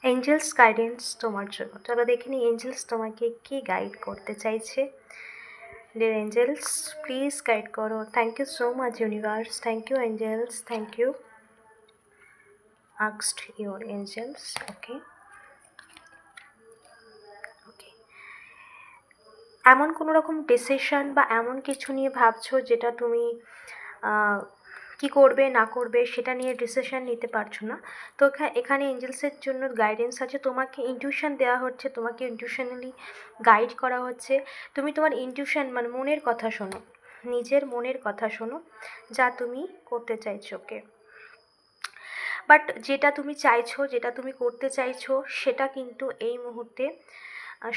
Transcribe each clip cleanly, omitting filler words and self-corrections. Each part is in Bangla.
এঞ্জেলস গাইডেন্স তোমার জন্য। চলো দেখে নিই এঞ্জেলস তোমাকে কি গাইড করতে চাইছে। ডিয়ার এঞ্জেলস, প্লিজ গাইড করো। Thank you so much universe, thank you angels, thank you. Asked your angels. Okay okay, এমন কোনো রকম ডিসিশন বা এমন কিছু নিয়ে ভাবছো যেটা তুমি কি করবে না করবে সেটা নিয়ে ডিসিশন নিতে পারছো না। তো এখানে এঞ্জেলসের জন্য গাইডেন্স আছে, তোমাকে ইনটিউশন দেওয়া হচ্ছে, তোমাকে ইনটিউশনালি গাইড করা হচ্ছে। তুমি তোমার ইনটিউশন মানে মনের কথা শোনো, নিজের মনের কথা শোনো যা তুমি করতে চাইছো। ওকে, বাট যেটা তুমি চাইছো, যেটা তুমি করতে চাইছো সেটা কিন্তু এই মুহূর্তে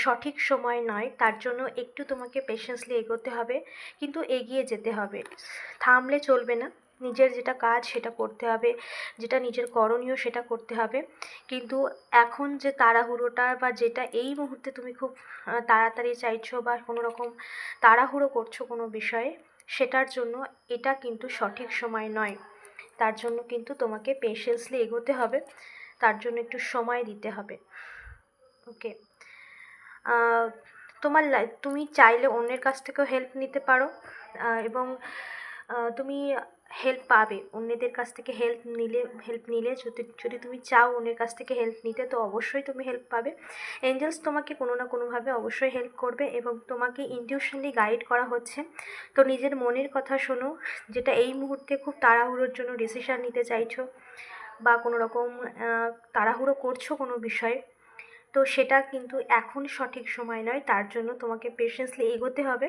সঠিক সময় নয়। তার জন্য একটু তোমাকে পেশেন্সলি এগোতে হবে, কিন্তু এগিয়ে যেতে হবে, থামলে চলবে না। নিজের যেটা কাজ সেটা করতে হবে, যেটা নিজের করণীয় সেটা করতে হবে। কিন্তু এখন যে তাড়াহুড়োটা বা যেটা এই মুহূর্তে তুমি খুব তাড়াতাড়ি চাইছো বা কোনো রকম তাড়াহুড়ো করছো কোনো বিষয়ে, সেটার জন্য এটা কিন্তু সঠিক সময় নয়। তার জন্য কিন্তু তোমাকে পেশেন্সলি এগোতে হবে, তার জন্য একটু সময় দিতে হবে। ওকে, তোমার তুমি চাইলে অন্যের কাছ থেকেও হেল্প নিতে পারো, এবং তুমি হেল্প পাবে অন্যদের কাছ থেকে। হেল্প নিলে যদি যদি তুমি চাও অন্যের কাছ থেকে হেল্প নিতে, তো অবশ্যই তুমি হেল্প পাবে। এঞ্জেলস তোমাকে কোনো না কোনোভাবে অবশ্যই হেল্প করবে এবং তোমাকে ইনটিউশনালি গাইড করা হচ্ছে। তো নিজের মনের কথা শোনো, যেটা এই মুহূর্তে খুব তাড়াহুড়োর জন্য ডিসিশান নিতে চাইছো বা কোনো রকম তাড়াহুড়ো করছো কোনো বিষয়ে, তো সেটা কিন্তু এখন সঠিক সময় নয়। তার জন্য তোমাকে পেশেন্সলি এগোতে হবে,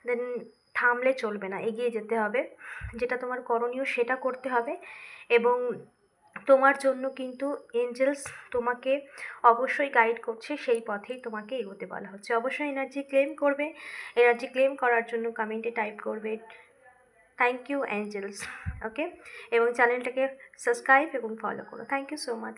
দেন থামলে চলবে না, এগিয়ে যেতে হবে। যেটা তোমার করণীয় সেটা করতে হবে। এবং তোমার জন্য কিন্তু এঞ্জেলস তোমাকে অবশ্যই গাইড করছে, সেই পথেই তোমাকে এগোতে বলা হচ্ছে। অবশ্যই এনার্জি ক্লেম করবে, এনার্জি ক্লেম করার জন্য কমেন্টে টাইপ করবে থ্যাংক ইউ এঞ্জেলস। ওকে, এবং চ্যানেলটাকে সাবস্ক্রাইব এবং ফলো করো। Thank you so much.